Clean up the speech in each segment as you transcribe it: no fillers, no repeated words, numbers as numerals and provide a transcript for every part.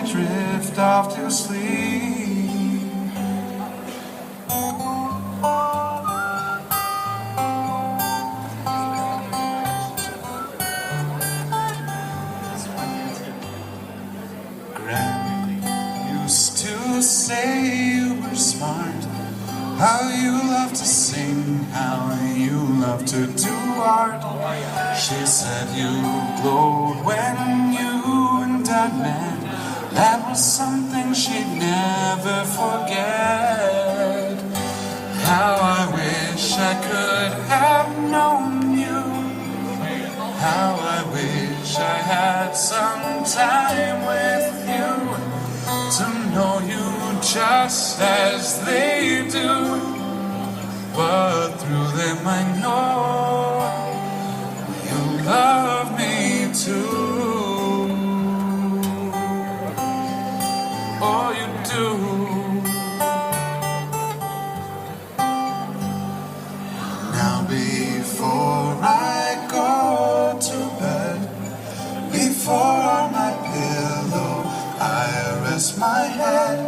I drift off to sleep. Greg used to say you were smart, how you love to sing, how you love to do art. She said you glowed when you and Dad met. That was something she'd never forget. How I wish I could have known you. How I wish I had some time with you to know you just as they do. But through them I know you love me too. Oh, you do. Now before I go to bed, before my pillow I rest my head,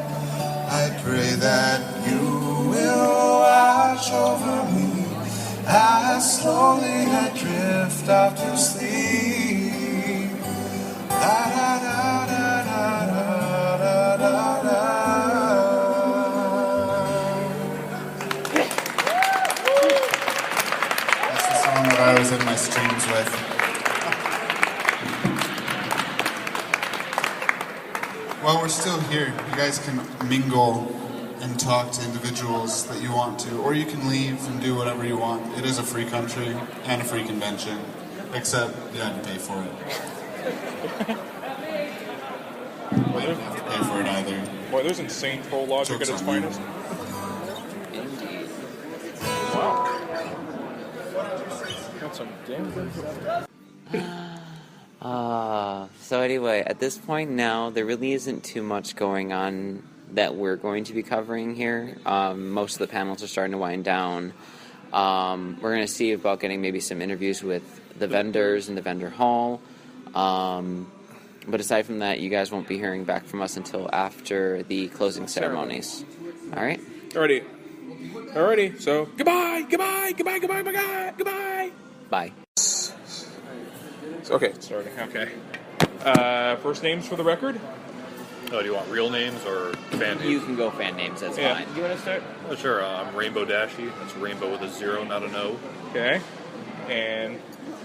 I pray that you will watch over me as slowly I drift off to sleep. Da, da, da, da, da, da, da, da. That's the song that I was in my streams with. Well, we're still here. You guys can mingle and talk to individuals that you want to, or you can leave and do whatever you want. It is a free country and a free convention, except you had to pay for it. Well, you don't have to pay for it either. Boy, there's insane troll logic at its finest. Indeed. Wow. Got some damn good stuff. So anyway, at this point now, there really isn't too much going on that we're going to be covering here. Most of the panels are starting to wind down. We're going to see about getting maybe some interviews with the vendors in the vendor hall. But aside from that, you guys won't be hearing back from us until after the closing ceremonies. All right? Alrighty. So, goodbye. Bye. Okay, starting. Okay. First names for the record? Oh, do you want real names or fan names? You can go fan names, that's fine. You want to start? Oh, sure. I'm Rainbow Dashy. That's Rainbow with a 0, not an O. Okay. And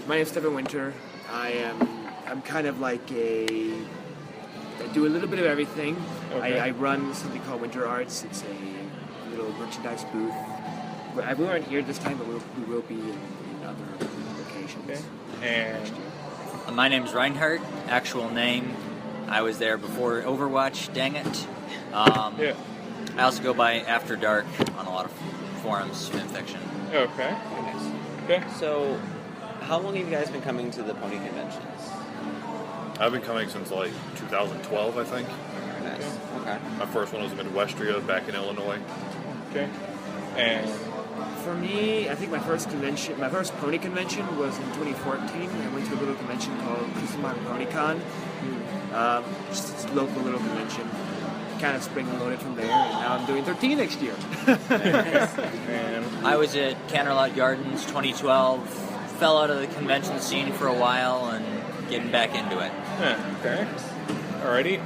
my name's Stephen Winter. I'm kind of like I do a little bit of everything. Okay. I run something called Winter Arts. It's a little merchandise booth. We weren't here this time, but we will be in other locations. Okay. And my name's Reinhardt. Actual name, I was there before Overwatch, dang it. yeah. I also go by After Dark on a lot of forums, fanfiction. Okay. Okay. So, how long have you guys been coming to the pony conventions? I've been coming since like 2012, I think. Very nice. Okay. My first one was in Midwestria back in Illinois. Okay. And for me, I think my first pony convention was in 2014. I went to a little convention called Christmas PonyCon. Just a local little convention. Kind of spring-loaded from there, and now I'm doing 13 next year. and I was at Canterlot Gardens 2012, fell out of the convention scene for a while, and getting back into it. yeah, okay. Alrighty.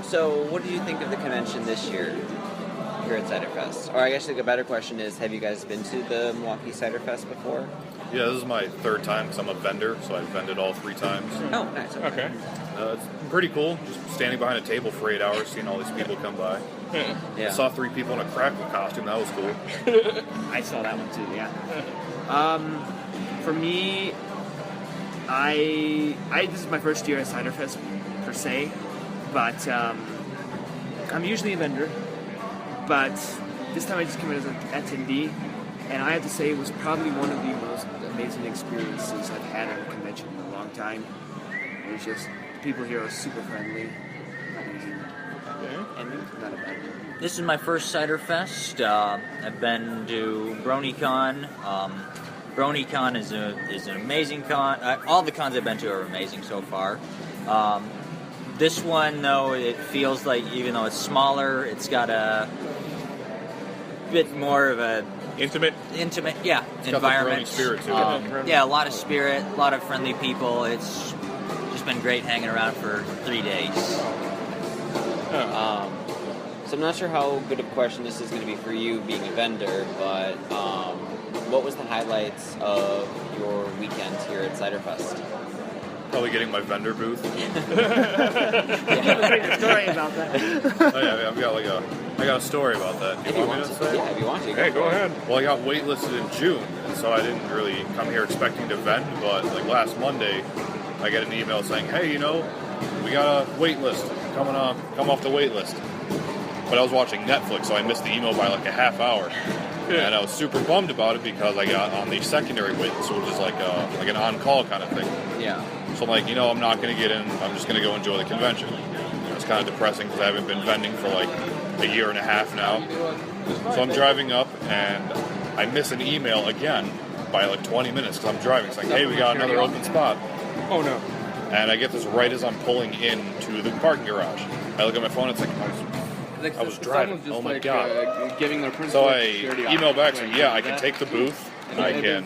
So, what do you think of the convention this year here at Ciderfest? Or I guess the better question is, have you guys been to the Milwaukee Ciderfest before? Yeah, this is my third time because I'm a vendor, so I've vended all 3 times. Oh, nice. Okay. It's pretty cool, just standing behind a table for 8 hours, seeing all these people come by. Yeah. I saw 3 people in a Crackle costume, that was cool. I saw that one too, yeah. For me, this is my first year at Ciderfest per se, but I'm usually a vendor, but this time I just came in as an attendee, and I have to say it was probably one of the most amazing experiences I've had at a convention in a long time. It's just, people here are super friendly, amazing, and not a bad one. This is my first Ciderfest. I've been to BronyCon. BronyCon is an amazing con. All the cons I've been to are amazing so far. This one, though, it feels like, even though it's smaller, it's got a bit more of a Intimate. Yeah, It's environment. got the spirit to it. Yeah, a lot of spirit, a lot of friendly people. It's just been great hanging around for 3 days. So I'm not sure how good of a question this is going to be for you being a vendor, but what was the highlights of your weekend here at Ciderfest? Probably getting my vendor booth. Story about that. Oh yeah, I got a story about that. Do you want me to say? Yeah, if you want to. Hey, go ahead. Well, I got waitlisted in June, and so I didn't really come here expecting to vend. But like last Monday, I get an email saying, "Hey, we got a wait list. Come off the wait list." But I was watching Netflix, so I missed the email by like a half hour. Yeah. And I was super bummed about it because I got on the secondary wait list, which is like an on-call kind of thing. Yeah. So I'm like, I'm not going to get in. I'm just going to go enjoy the convention. It's kind of depressing because I haven't been vending for like a year and a half now. So I'm driving up and I miss an email again by like 20 minutes because I'm driving. It's like, hey, we got another open spot. Oh, no. And I get this right as I'm pulling into the parking garage. I look at my phone. It's like, I was driving. Oh my God. Giving their principal So I email back saying, yeah, I can take the booth. And I can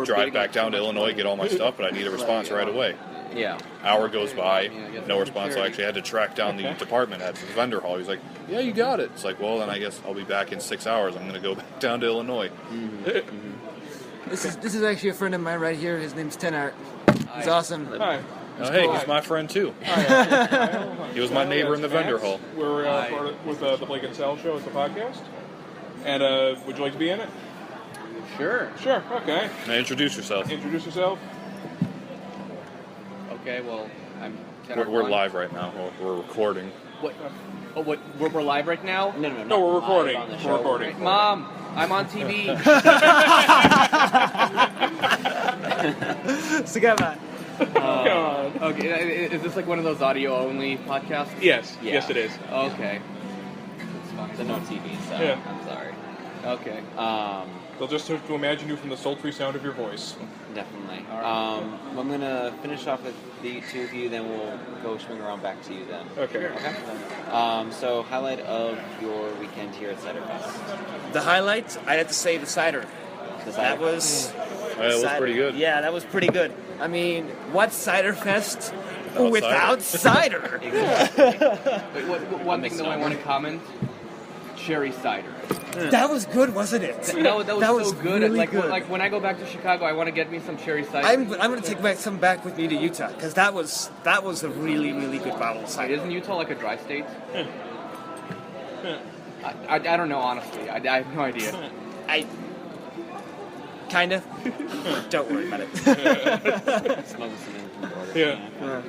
drive back down to Illinois, get all my stuff, but I need a response right away. Yeah. Hour goes by, no response. So I actually had to track down the department head for the vendor hall. He's like, yeah, you got it. It's like, well, then I guess I'll be back in 6 hours. I'm going to go back down to Illinois. This is actually a friend of mine right here. His name's Tenart. He's awesome. Hi. Hey, he's my friend too. He was my neighbor in the vendor hall. We're part of, with the Blake and Sal show. It's the podcast. And would you like to be in it? Sure. Sure. Okay. Now introduce yourself. Introduce yourself. Okay, well, I'm We're live right now. We're recording. What? Oh, what? We're live right now? No, we're recording. We're recording. Mom, I'm on TV. Together. Okay, is this like one of those audio-only podcasts? Yes. Yeah. Yes, it is. Okay. So no TV, so Yeah. I'm sorry. Okay. They'll just have to imagine you from the sultry sound of your voice. Definitely. All right. Well, I'm going to finish off with the two of you, then we'll go swing around back to you then. Okay. Okay. So, highlight of your weekend here at Ciderfest. The highlight, I'd have to say the cider. The That cider. was... That was cider. pretty good. Yeah, that was pretty good. I mean, what's Ciderfest Without without cider? Wait, one thing though I want to comment: cherry cider. That was good, wasn't it? No, that was so good. Really Like, good. like when I go back to Chicago, I want to get me some cherry cider. I'm going to take some back with me to Utah because that was a really, really good bottle of Wait, cider. isn't Utah like a dry state? I don't know, honestly. I have no idea. Kind of. Don't worry about it. Smuggle some in from the border. Yeah.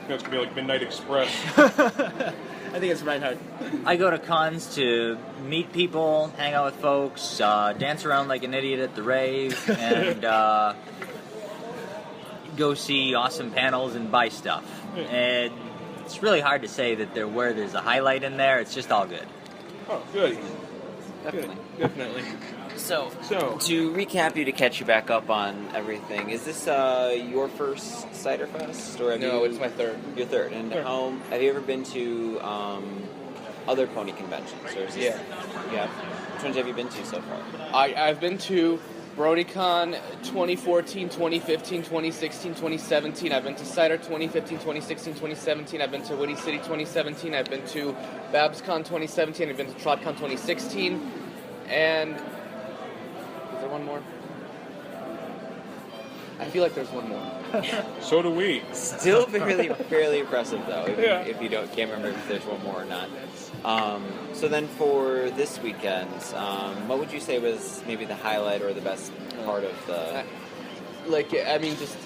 It's gonna be like Midnight Express. I think it's Reinhardt. I go to cons to meet people, hang out with folks, dance around like an idiot at the rave, and go see awesome panels and buy stuff. And it's really hard to say that where there's a highlight in there. It's just all good. Oh, good. Definitely. Definitely. So, So- to recap you, to catch you back up on everything, is this your first Ciderfest? Or have No, you, it's my third. Your third. And Third. have you ever been to other pony conventions? Or is this, Yeah. Yeah. Which ones have you been to so far? I've been to BrodyCon 2014, 2015, 2016, 2017. I've been to Cider 2015, 2016, 2017. I've been to Woody City 2017. I've been to BabsCon 2017. I've been to TrotCon 2016. And is there one more? I feel like there's one more. So do we. Still fairly impressive though. If you can't remember if there's one more or not. So then for this weekend, what would you say was maybe the highlight or the best part of the? Just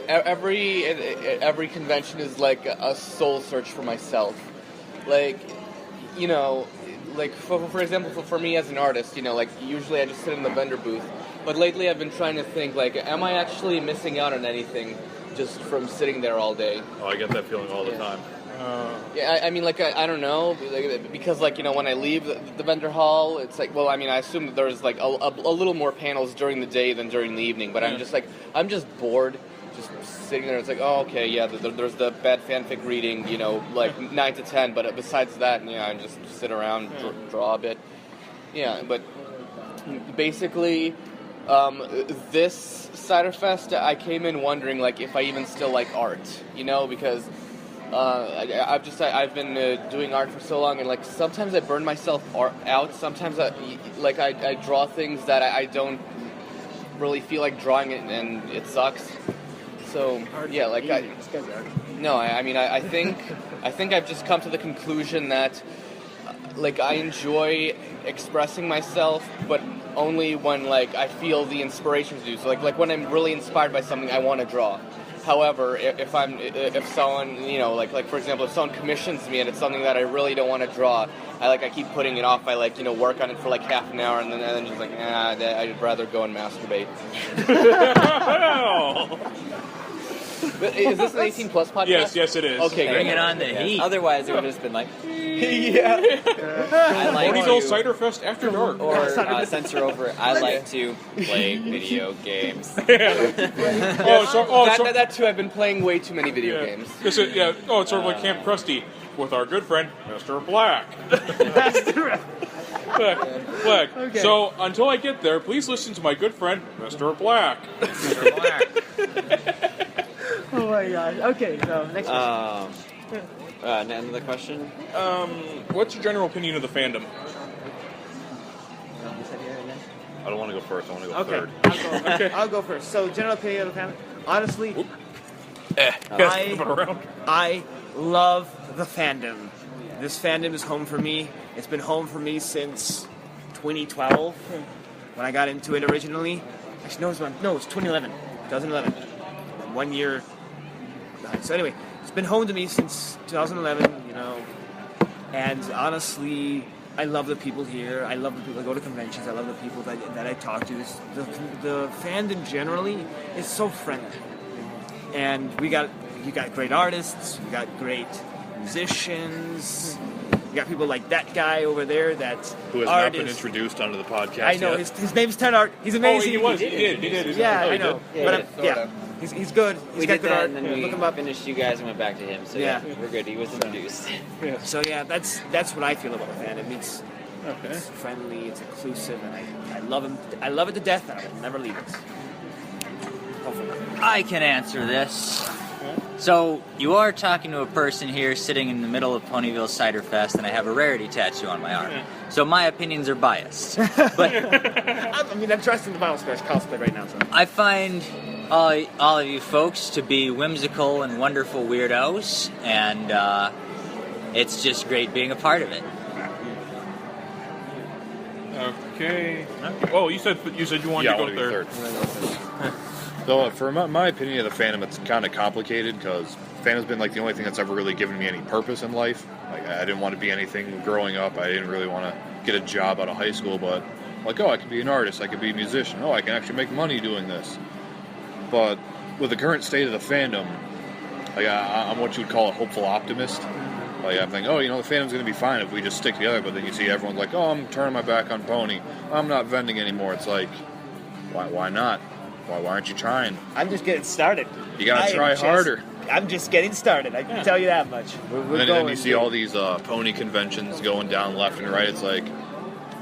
every convention is like a soul search for myself. For example, for me as an artist, usually I just sit in the vendor booth. But lately I've been trying to think, am I actually missing out on anything just from sitting there all day? Oh, I get that feeling all the time. I don't know, because when I leave the vendor hall, it's like, I assume that there's a little more panels during the day than during the evening, but I'm just bored just sitting there. It's like, oh, okay, yeah, there's the bad fanfic reading, you know, like 9 to 10. But besides that, I just sit around, draw a bit. Yeah, but basically, this Ciderfest, I came in wondering like if I even still like art, because I've been doing art for so long, and like sometimes I burn myself out. Sometimes I draw things that I don't really feel like drawing it, and it sucks. So yeah, like I think I've just come to the conclusion that like I enjoy expressing myself, but only when like I feel the inspiration to do so. Like when I'm really inspired by something, I want to draw. However, if someone, like for example, if someone commissions me and it's something that I really don't want to draw, I keep putting it off. I work on it for like half an hour and then just like, I'd rather go and masturbate. But is this an 18 plus podcast? Yes, it is. Okay, bring it on the heat. Otherwise, it would have just been like, yeah. I like Ponyville to, Ciderfest after dark. or censor over. I like to play video games. That too. I've been playing way too many video games. It's sort of like Camp Krusty with our good friend Mr. Black. Black. Okay. So until I get there, please listen to my good friend Mr. Black. Mr. Black. Oh my god. Okay, so next question. Another question? What's your general opinion of the fandom? I don't want to go first. I want to go third. I'll go first. So, general opinion of the fandom. Honestly, Around. I love the fandom. This fandom is home for me. It's been home for me since 2012 when I got into it originally. Actually, it's 2011. 2011. 1 year behind. So anyway, it's been home to me since 2011, and honestly, I love the people here. I love the people that go to conventions. I love the people that I talk to. The fandom generally is so friendly. And you got great artists, you got great musicians, you got people like that guy over there who has not been introduced onto the podcast. I know, yet. his name's Ted Art. He's amazing. He did. Yeah, I know. Yeah, But he's good. He's we got did good that, art. and then we Look him up. finished you guys and went back to him. So Yeah. we're good. He was introduced. So yeah, that's what I feel about the fandom. It's friendly, it's inclusive, and I love him. I love it to death, and I will never leave it. Hopefully. I can answer this. So, you are talking to a person here sitting in the middle of Ponyville Ciderfest, and I have a rarity tattoo on my arm. So my opinions are biased. But I'm dressed in the Vinyl Smash cosplay right now. So. I find all of you folks to be whimsical and wonderful weirdos, and it's just great being a part of it. Okay. Oh, you said you wanted to go third. So, for my opinion of the fandom, it's kind of complicated because fandom's been like the only thing that's ever really given me any purpose in life. Like, I didn't want to be anything growing up. I didn't really want to get a job out of high school, but like, I could be an artist. I could be a musician. I can actually make money doing this. But with the current state of the fandom, like, I'm what you would call a hopeful optimist. Like, I'm thinking, the fandom's going to be fine if we just stick together. But then you see everyone's like, I'm turning my back on Pony. I'm not vending anymore. It's like, why not? Why aren't you trying? I'm just getting started. You gotta try harder. I'm just getting started. I can tell you that much. And then you see all these pony conventions going down left and right. It's like,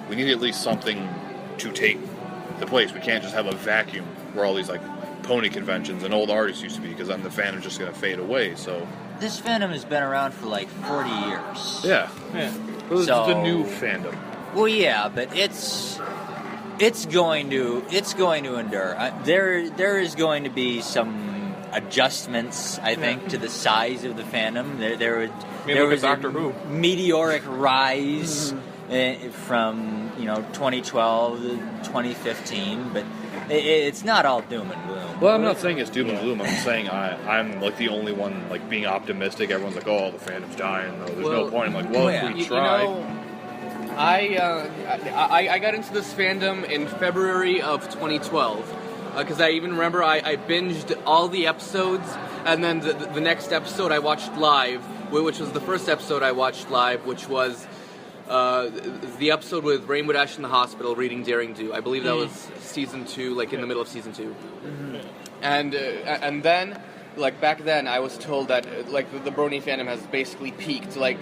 we need at least something to take the place. We can't just have a vacuum where all these like pony conventions and old artists used to be, because then the fandom's just going to fade away. So This fandom has been around for like 40 years. yeah. Well, this is the new fandom. Well, yeah, but it's going to endure. There is going to be some adjustments, I think, to the size of the fandom. There was Doctor Who meteoric rise from 2012 to 2015. But it's not all doom and gloom. Well, I'm not saying it's doom and gloom. I'm saying I'm like the only one like being optimistic. Everyone's like, "Oh, the fandom's dying." No, there's no point. I'm like, well, if we try. I got into this fandom in February of 2012 because I even remember I binged all the episodes, and then the next episode I watched live, which was the first episode I watched live, which was the episode with Rainbow Dash in the hospital reading Daring Do. I believe that was season 2, like in the middle of season 2. And then, like back then, I was told that like the Brony fandom has basically peaked. Like